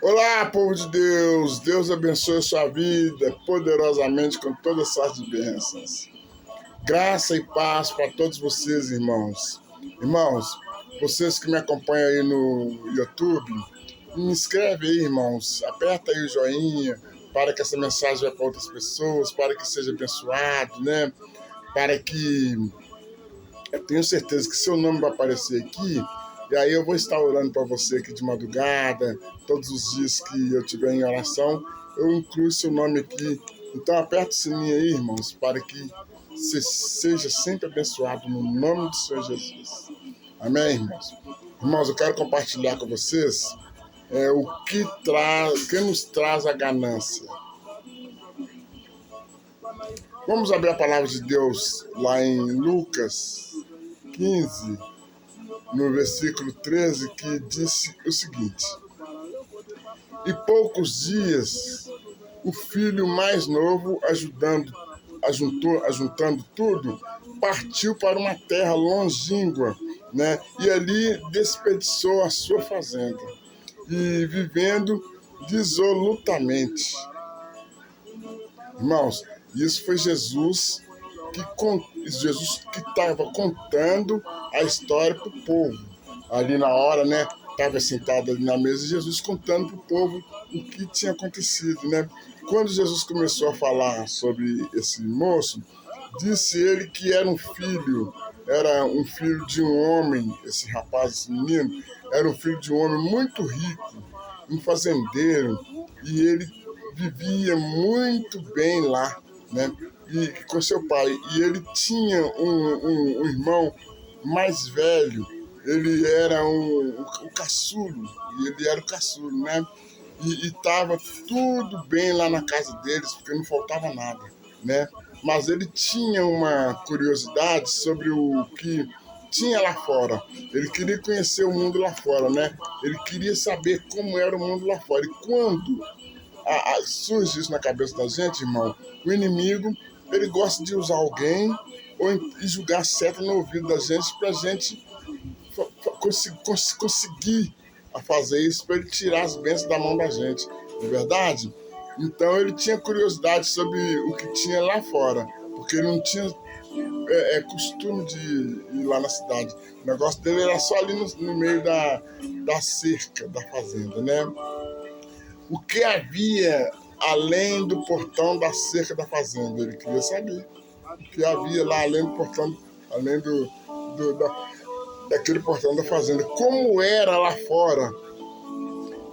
Olá, povo de Deus! Deus abençoe a sua vida poderosamente com toda sorte de bênçãos. Graça e paz para todos vocês, irmãos. Irmãos, vocês que me acompanham aí no YouTube, me inscreve aí, irmãos. Aperta aí o joinha para que essa mensagem vá para outras pessoas, para que seja abençoado, né? Para que eu tenho certeza que seu nome vai aparecer aqui. E aí eu vou estar orando para você aqui de madrugada, todos os dias que eu estiver em oração, eu incluo seu nome aqui. Então aperta o sininho aí, irmãos, para que você seja sempre abençoado no nome do Senhor Jesus. Amém, irmãos? Irmãos, eu quero compartilhar com vocês o que nos traz a ganância. Vamos abrir a palavra de Deus lá em Lucas 15, no versículo 13, que disse o seguinte: E poucos dias, o filho mais novo, ajuntando tudo, partiu para uma terra longínqua, né? E ali desperdiçou a sua fazenda, e vivendo dissolutamente. Irmãos, isso foi Jesus que estava contando a história para o povo. Ali na hora, né? Estava sentado ali na mesa, Jesus contando para o povo o que tinha acontecido, né? Quando Jesus começou a falar sobre esse moço, disse ele que era um filho de um homem, esse rapaz, esse menino, era um filho de um homem muito rico, um fazendeiro, e ele vivia muito bem lá, né? E com seu pai. E ele tinha um irmão mais velho, ele era o caçulo, e ele era o caçulo, né? E estava tudo bem lá na casa deles, porque não faltava nada, né? Mas ele tinha uma curiosidade sobre o que tinha lá fora. Ele queria conhecer o mundo lá fora, né? Ele queria saber como era o mundo lá fora. E quando surge isso na cabeça da gente, irmão, o inimigo, ele gosta de usar alguém e jogar seta no ouvido da gente para a gente conseguir fazer isso, para ele tirar as bênçãos da mão da gente, não é verdade? Então ele tinha curiosidade sobre o que tinha lá fora, porque ele não tinha costume de ir lá na cidade. O negócio dele era só ali no meio da cerca da fazenda, né? O que havia além do portão da cerca da fazenda? Ele queria saber. O que havia lá além do portão, além daquele portão da fazenda. Como era lá fora?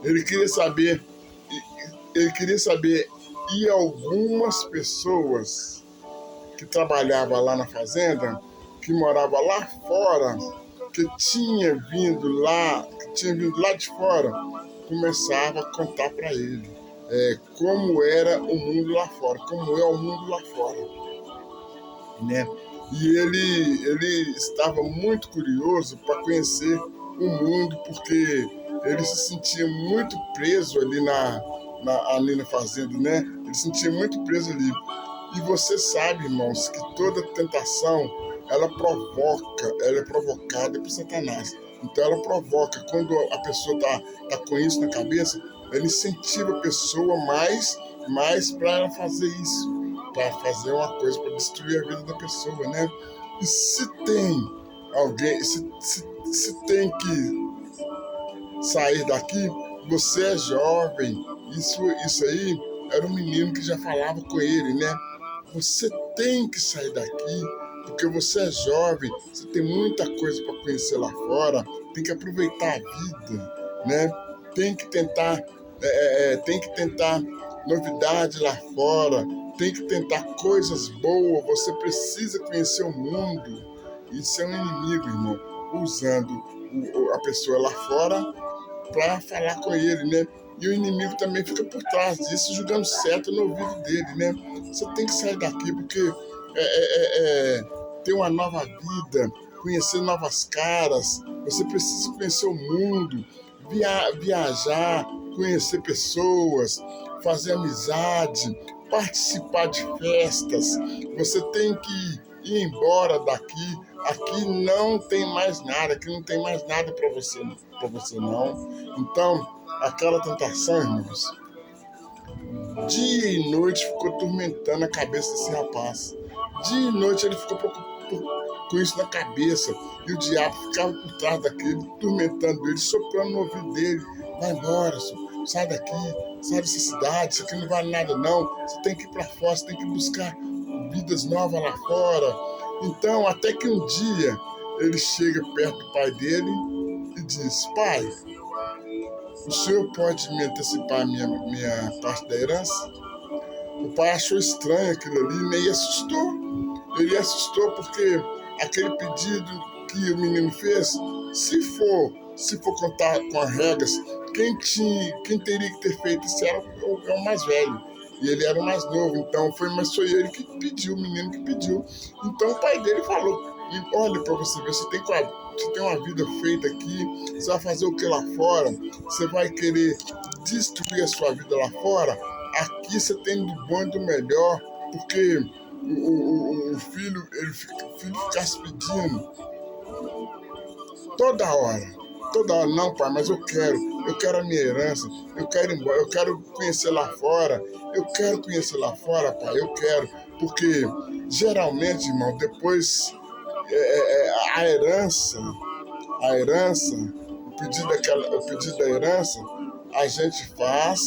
Ele queria saber. E algumas pessoas que trabalhavam lá na fazenda, que moravam lá fora, que tinha vindo lá de fora, começava a contar para ele como era o mundo lá fora, como é o mundo lá fora, né? E ele estava muito curioso para conhecer o mundo, porque ele se sentia muito preso ali ali na fazenda, né? Ele se sentia muito preso ali. E você sabe, irmãos, que toda tentação, ela é provocada por Satanás. Então ela provoca. Quando a pessoa tá com isso na cabeça, ela incentiva a pessoa mais para ela fazer isso, para fazer uma coisa para destruir a vida da pessoa, né? E se tem alguém, se tem que sair daqui, você é jovem. Isso aí era um menino que já falava com ele, né? Você tem que sair daqui, porque você é jovem, você tem muita coisa para conhecer lá fora, tem que aproveitar a vida, né? Tem que tentar novidade lá fora, tem que tentar coisas boas, você precisa conhecer o mundo. Isso é um inimigo, irmão, usando a pessoa lá fora para falar com ele, né? E o inimigo também fica por trás disso, jogando seta no ouvido dele, né? Você tem que sair daqui, porque ter uma nova vida, conhecer novas caras, você precisa conhecer o mundo, viajar, conhecer pessoas, fazer amizade, participar de festas. Você tem que ir embora daqui. Aqui não tem mais nada, aqui não tem mais nada para você não. Então, aquela tentação, irmãos, dia e noite ficou atormentando a cabeça desse rapaz. Dia e noite ele ficou com isso na cabeça. E o diabo ficava por trás daquele, atormentando ele, soprando no ouvido dele. Vai embora, senhor. Sai daqui, sai dessa cidade, isso aqui não vale nada não. Você tem que ir para fora, você tem que buscar vidas novas lá fora. Então, até que um dia ele chega perto do pai dele e diz: pai, o senhor pode me antecipar minha parte da herança? O pai achou estranho aquilo ali, né? E assustou. Ele assustou porque aquele pedido que o menino fez, se for contar com as regras, quem teria que ter feito isso era o mais velho. E ele era o mais novo, então foi ele que pediu, o menino que pediu. Então o pai dele falou: olha para você ver, você tem uma vida feita aqui, você vai fazer o que lá fora? Você vai querer destruir a sua vida lá fora? Aqui você tem do bom e do melhor, porque o filho ficasse pedindo toda hora. Não, pai, mas eu quero a minha herança, eu quero ir embora, eu quero conhecer lá fora, pai, eu quero, porque geralmente, irmão, depois a herança, o pedido da herança, a gente faz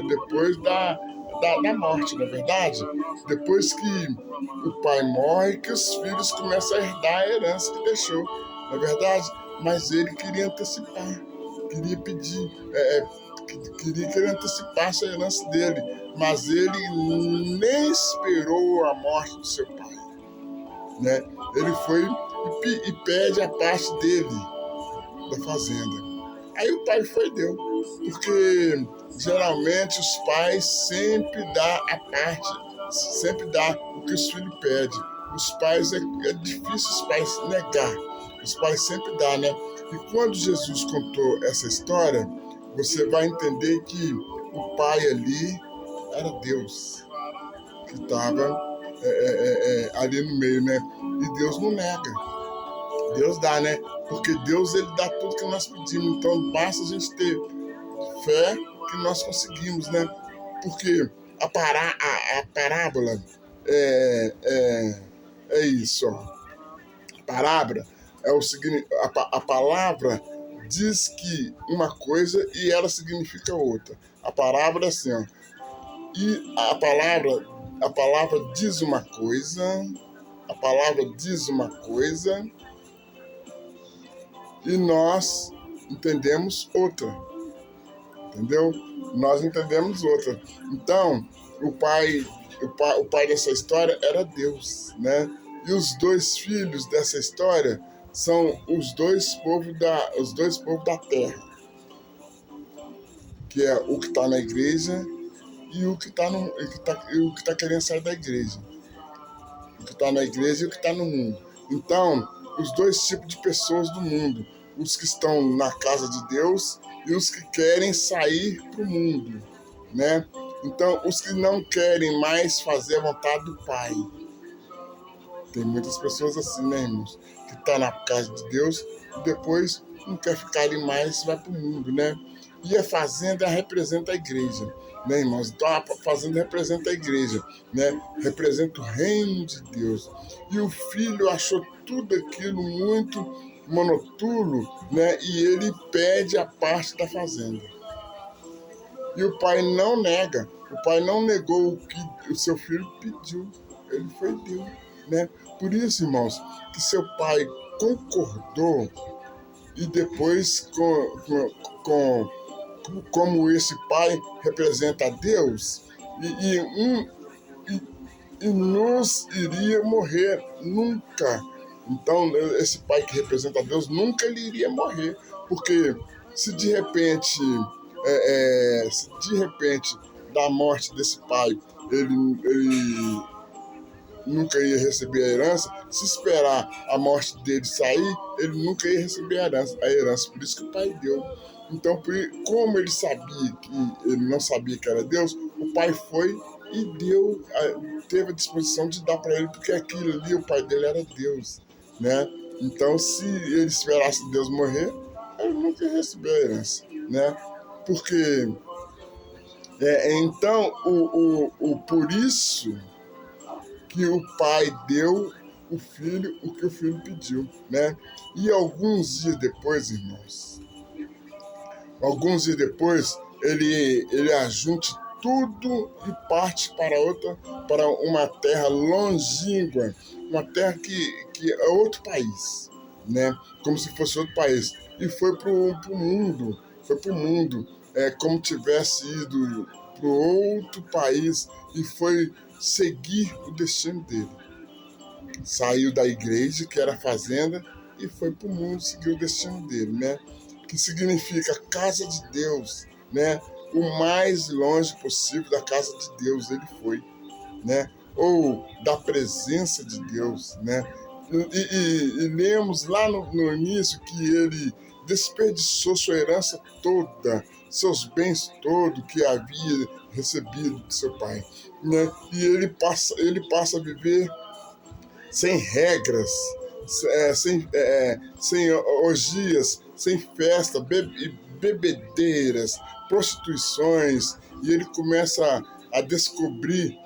depois da morte, não é verdade? Depois que o pai morre, que os filhos começam a herdar a herança que deixou, não é verdade? Mas ele queria antecipar, queria pedir, queria que ele antecipasse a herança dele, mas ele nem esperou a morte do seu pai, né? Ele foi e pede a parte dele da fazenda. Aí o pai foi e deu, porque geralmente os pais sempre dão a parte, sempre dá o que os filhos pedem. Os pais, é difícil os pais negar, os pais sempre dão, né? E quando Jesus contou essa história, você vai entender que o pai ali era Deus, que estava ali no meio, né? E Deus não nega, Deus dá, né? Porque Deus, ele dá tudo que nós pedimos. Então basta a gente ter fé que nós conseguimos, né? Porque a parábola é isso, ó. A parábola é o seguinte, a palavra diz que uma coisa e ela significa outra. A parábola é assim, ó. E a palavra diz uma coisa, e nós entendemos outra, entendeu? Nós entendemos outra. Então, o pai dessa história era Deus, né? E os dois filhos dessa história são os dois povos da terra, que é o que está na igreja e o que está querendo sair da igreja, o que está na igreja e o que está no mundo. Então, os dois tipos de pessoas do mundo, os que estão na casa de Deus e os que querem sair para o mundo, né? Então, os que não querem mais fazer a vontade do Pai. Tem muitas pessoas assim, né, irmãos? Que estão na casa de Deus e depois não quer ficar ali mais, vai para o mundo, né? E a fazenda representa a igreja, né, irmãos? Então a fazenda representa a igreja, né? Representa o reino de Deus. E o filho achou tudo aquilo muito monótono, né? E ele pede a parte da fazenda. E o pai não nega, o pai não negou o que o seu filho pediu, ele foi Deus, né? Por isso, irmãos, que seu pai concordou e depois como esse pai representa a Deus e nos iria morrer nunca. Então, esse pai que representa a Deus nunca ele iria morrer, porque se de repente da morte desse pai ele nunca ia receber a herança, se esperar a morte dele sair, ele nunca ia receber a herança. Por isso que o pai deu. Então, como ele sabia que ele não sabia que era Deus, o pai foi e deu, teve a disposição de dar para ele, porque aquilo ali, o pai dele era Deus, né? Então, se ele esperasse Deus morrer, ele nunca ia receber a herança, né? Porque então, por isso que o pai deu o filho o que o filho pediu, né? E alguns dias depois, irmãos, ele ajunte tudo e parte para uma terra longínqua, uma terra que é outro país, né? Como se fosse outro país. E foi pro mundo, como tivesse ido para outro país e foi seguir o destino dele. Saiu da igreja, que era a fazenda, e foi para o mundo seguir o destino dele, né? Que significa casa de Deus, né? O mais longe possível da casa de Deus ele foi, né? Ou da presença de Deus, né? E lemos lá no início que ele desperdiçou sua herança toda, seus bens todos que havia recebido de seu pai, né? E ele passa a viver sem regras, sem orgias, sem festa, bebedeiras, prostituições, e ele começa a descobrir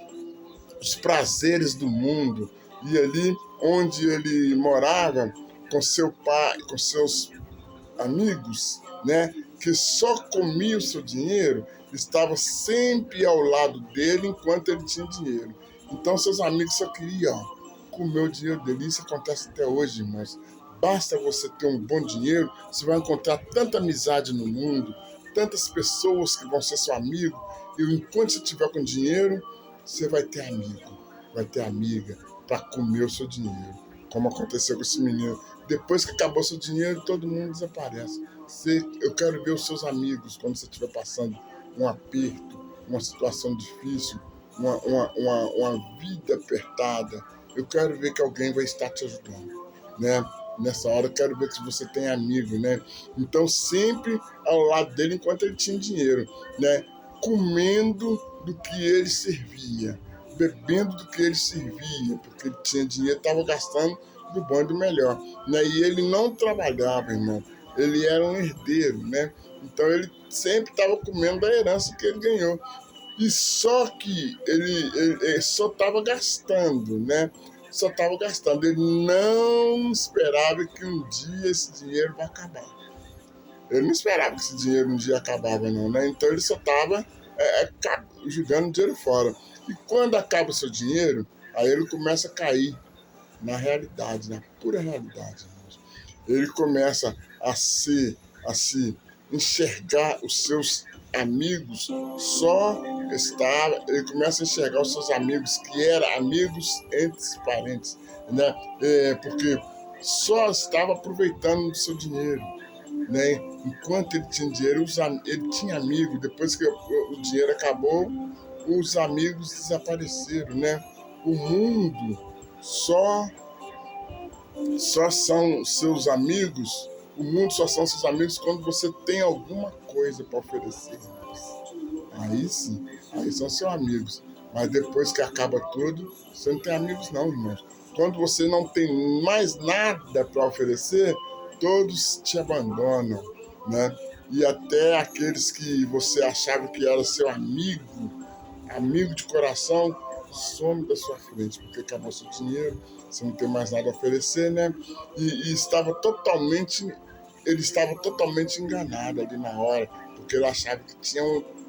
os prazeres do mundo. E ali onde ele morava com seu pai, com seus amigos, né, que só comia o seu dinheiro, estava sempre ao lado dele enquanto ele tinha dinheiro. Então seus amigos só queriam comer o dinheiro dele. Isso acontece até hoje, irmãos. Basta você ter um bom dinheiro, você vai encontrar tanta amizade no mundo, tantas pessoas que vão ser seu amigo, e enquanto você estiver com dinheiro, você vai ter amigo, vai ter amiga para comer o seu dinheiro, como aconteceu com esse menino. Depois que acabou seu dinheiro, todo mundo desaparece. Eu quero ver os seus amigos quando você estiver passando um aperto, uma situação difícil, uma vida apertada. Eu quero ver que alguém vai estar te ajudando, né? Nessa hora eu quero ver que você tem amigo, né? Então sempre ao lado dele enquanto ele tinha dinheiro, né? Comendo do que ele servia, bebendo do que ele servia, porque ele tinha dinheiro, estava gastando do bom e do melhor, né? E ele não trabalhava, irmão. Ele era um herdeiro, né? Então ele sempre estava comendo da herança que ele ganhou. E só que ele só estava gastando, né? Só estava gastando. Ele não esperava que um dia esse dinheiro vai acabar. Ele não esperava que esse dinheiro um dia acabava, não, né? Então ele só estava jogando dinheiro fora. E quando acaba o seu dinheiro, aí ele começa a cair na realidade, na pura realidade. Ele começa a se enxergar os seus amigos ele começa a enxergar os seus amigos que eram amigos entre parentes, né? Porque só estava aproveitando do seu dinheiro, né? Enquanto ele tinha dinheiro, ele tinha amigos. Depois que o dinheiro acabou, os amigos desapareceram, né? O mundo só são seus amigos, o mundo só são seus amigos quando você tem alguma coisa para oferecer. Aí sim, aí são seus amigos. Mas depois que acaba tudo, você não tem amigos não, irmãos. Quando você não tem mais nada para oferecer, todos te abandonam, né? E até aqueles que você achava que era seu amigo de coração, some da sua frente, porque acabou seu dinheiro, você não tem mais nada a oferecer, né? E ele estava totalmente enganado ali na hora, porque ele achava que tinha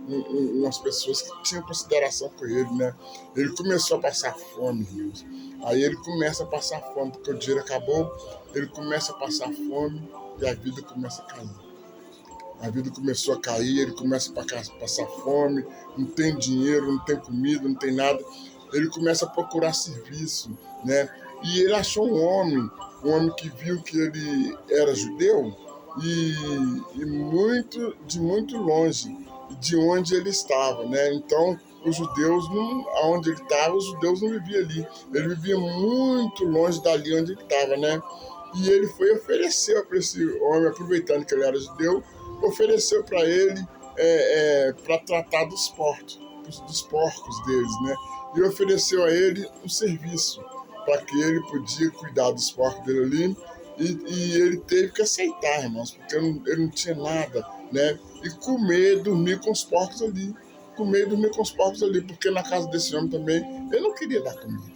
umas pessoas que tinham consideração com ele, né? Ele começou a passar fome, irmãos. Aí ele começa a passar fome, porque o dinheiro acabou, ele começa a passar fome e a vida começa a cair. A vida começou a cair, ele começa a passar fome, não tem dinheiro, não tem comida, não tem nada. Ele começa a procurar serviço, né? E ele achou um homem que viu que ele era judeu e de muito longe de onde ele estava, né? Então, os judeus, aonde ele estava, os judeus não viviam ali. Ele vivia muito longe dali onde ele estava, né? E ele foi oferecer para esse homem, aproveitando que ele era judeu, ofereceu para ele para tratar dos porcos deles, né? E ofereceu a ele um serviço para que ele podia cuidar dos porcos dele ali E ele teve que aceitar, irmãos, porque ele não tinha nada, né? E comer, dormir com os porcos ali. Comer e dormir com os porcos ali, porque na casa desse homem também ele não queria dar comida,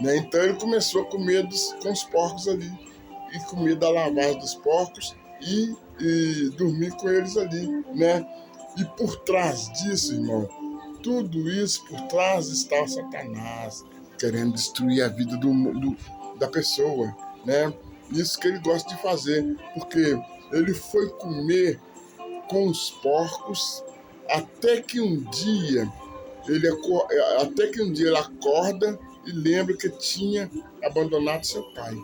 né? Então ele começou a comer com os porcos ali, e comer da lavagem dos porcos e dormir com eles ali, né? E por trás disso, irmão, tudo isso por trás está o Satanás, querendo destruir a vida da pessoa, né? Isso que ele gosta de fazer, porque ele foi comer com os porcos até que um dia ele acorda e lembra que tinha abandonado seu pai.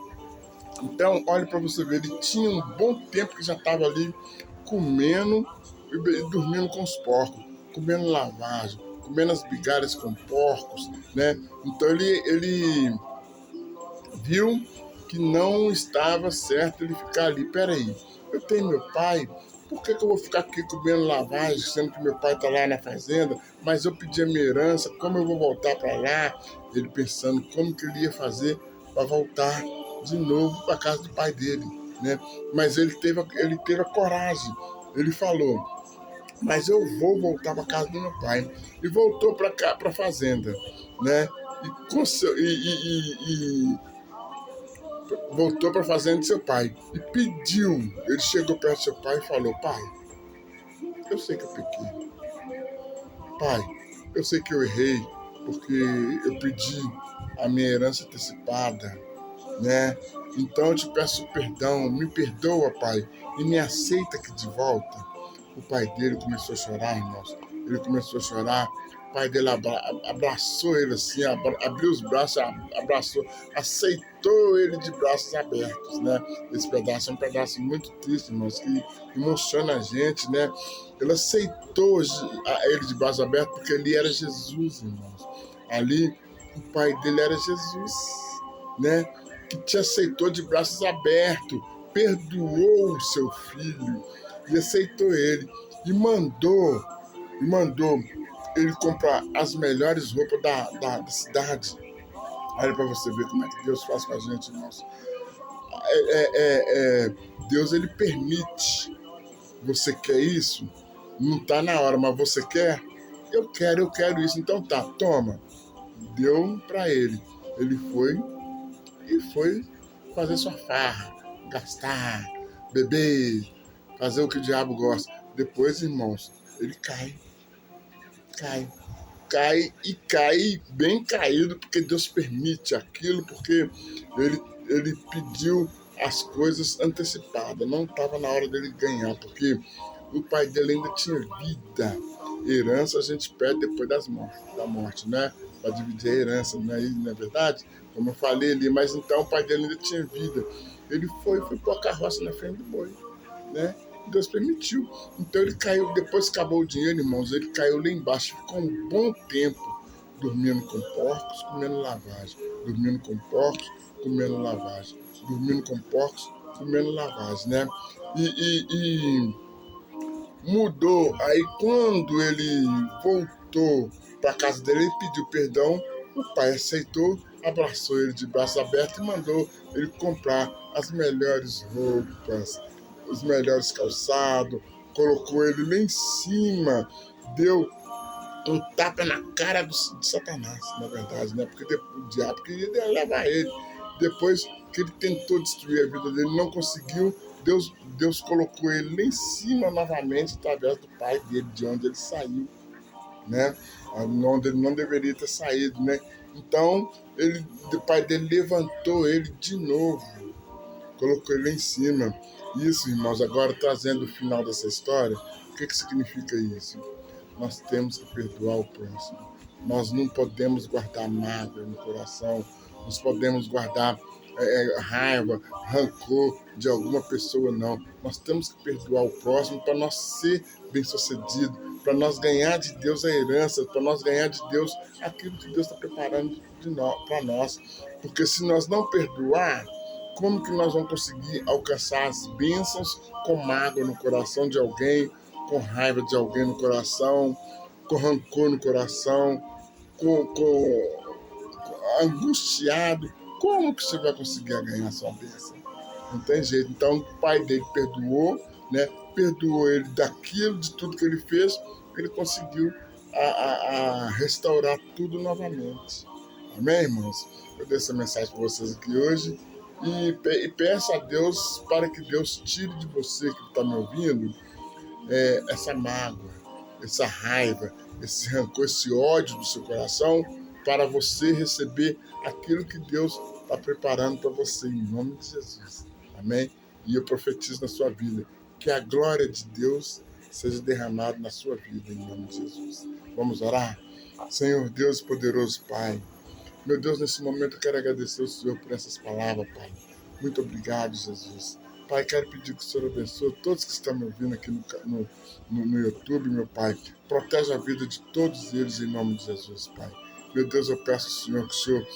Então, olha para você ver, ele tinha um bom tempo que já estava ali comendo e dormindo com os porcos, comendo lavagem, comendo as migalhas com porcos, né? Então ele viu que não estava certo ele ficar ali. Peraí, eu tenho meu pai, por que eu vou ficar aqui comendo lavagem, sendo que meu pai está lá na fazenda, mas eu pedi a minha herança, como eu vou voltar para lá? Ele pensando como que ele ia fazer para voltar de novo para a casa do pai dele, né? Mas ele teve a coragem, ele falou, mas eu vou voltar para casa do meu pai. E voltou para cá, para a fazenda, né? E voltou para a fazenda de seu pai e pediu. Ele chegou perto do seu pai e falou: pai, eu sei que eu pequei. Pai, eu sei que eu errei porque eu pedi a minha herança antecipada, né? Então eu te peço perdão, me perdoa, pai, e me aceita aqui de volta. O pai dele começou a chorar, irmãos. Ele começou a chorar. O pai dele abraçou ele assim, abriu os braços, abraçou, aceitou ele de braços abertos, né? Esse pedaço é um pedaço muito triste, irmãos, que emociona a gente, né? Ele aceitou ele de braços abertos porque ele era Jesus, irmãos. Ali, o pai dele era Jesus, né? Que te aceitou de braços abertos, perdoou o seu filho e aceitou ele e mandou ele comprar as melhores roupas da cidade. Olha para você ver como é que Deus faz com a gente, irmãos. Deus, ele permite. Você quer isso? Não está na hora, mas você quer? Eu quero isso. Então tá, toma. Deu para ele. Ele foi fazer sua farra, gastar, beber, fazer o que o diabo gosta. Depois, irmãos, ele cai e cai bem caído, porque Deus permite aquilo, porque ele pediu as coisas antecipadas, não estava na hora dele ganhar, porque o pai dele ainda tinha vida. Herança a gente pede depois da morte, né? Para dividir a herança, não é verdade? Como eu falei ali, mas então o pai dele ainda tinha vida. Ele foi pôr a carroça na frente do boi, né? Deus permitiu. Então ele caiu, depois que acabou o dinheiro, irmãos, ele caiu lá embaixo, ficou um bom tempo dormindo com porcos, comendo lavagem. Dormindo com porcos, comendo lavagem. Dormindo com porcos, comendo lavagem, né? E mudou. Aí quando ele voltou para casa dele, ele pediu perdão, o pai aceitou, abraçou ele de braços abertos e mandou ele comprar as melhores roupas, os melhores calçados, colocou ele lá em cima, deu um tapa na cara de Satanás, na verdade, né? Porque o diabo queria levar ele. Depois que ele tentou destruir a vida dele, não conseguiu, Deus colocou ele lá em cima novamente, através do pai dele, de onde ele saiu, né? Onde ele não deveria ter saído, né? Então, o pai dele levantou ele de novo, colocou ele lá em cima. Isso, irmãos, agora trazendo o final dessa história, o que significa isso? Nós temos que perdoar o próximo. Nós não podemos guardar mágoa no coração, nós podemos guardar raiva, rancor de alguma pessoa, não. Nós temos que perdoar o próximo para nós ser bem-sucedido, para nós ganhar de Deus a herança, para nós ganhar de Deus aquilo que Deus está preparando para nós. Porque se nós não perdoar, como que nós vamos conseguir alcançar as bênçãos com mágoa no coração de alguém, com raiva de alguém no coração, com rancor no coração, com angustiado? Como que você vai conseguir ganhar sua bênção? Não tem jeito. Então o pai dele perdoou, né? Perdoou ele daquilo, de tudo que ele fez, ele conseguiu a restaurar tudo novamente. Amém, irmãos? Eu dei essa mensagem para vocês aqui hoje e peço a Deus para que Deus tire de você que está me ouvindo essa mágoa, essa raiva, esse rancor, esse ódio do seu coração, para você receber aquilo que Deus está preparando para você, em nome de Jesus. Amém? E eu profetizo na sua vida que a glória de Deus seja derramada na sua vida, em nome de Jesus. Vamos orar? Senhor Deus poderoso Pai, meu Deus, nesse momento eu quero agradecer ao Senhor por essas palavras, Pai. Muito obrigado, Jesus. Pai, quero pedir que o Senhor abençoe todos que estão me ouvindo aqui no YouTube, meu Pai. Protege a vida de todos eles em nome de Jesus, Pai. Meu Deus, eu peço ao Senhor que o Senhor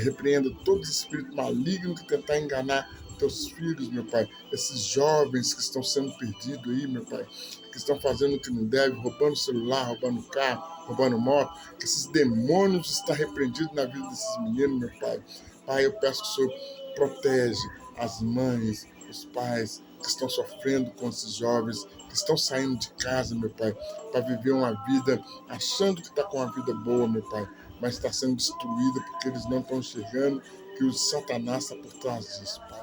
repreenda todo espírito maligno que tentar enganar teus filhos, meu Pai. Esses jovens que estão sendo perdidos aí, meu Pai, que estão fazendo o que não deve, roubando celular, roubando carro, roubando moto, que esses demônios estão repreendidos na vida desses meninos, meu Pai. Pai, eu peço que o Senhor protege as mães, os pais que estão sofrendo com esses jovens, que estão saindo de casa, meu Pai, para viver uma vida achando que está com uma vida boa, meu Pai, mas está sendo destruída porque eles não estão enxergando que o Satanás está por trás disso, Pai.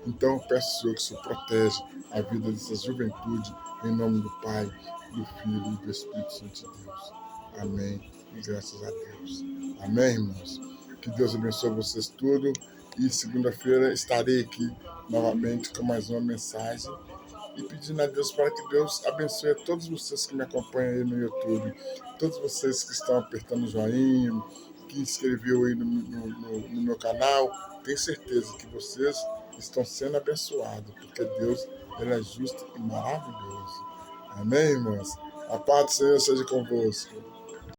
Então eu peço ao Senhor que o Senhor protege a vida dessa juventude, em nome do Pai, do Filho e do Espírito Santo de Deus. Amém. E graças a Deus. Amém, irmãos? Que Deus abençoe vocês tudo. E segunda-feira estarei aqui novamente com mais uma mensagem. E pedindo a Deus para que Deus abençoe a todos vocês que me acompanham aí no YouTube. Todos vocês que estão apertando o joinha, que inscreveu aí no meu canal. Tenho certeza que vocês estão sendo abençoados, porque Deus, Ele é justo e maravilhoso. Amém, irmãos? A paz do Senhor seja convosco.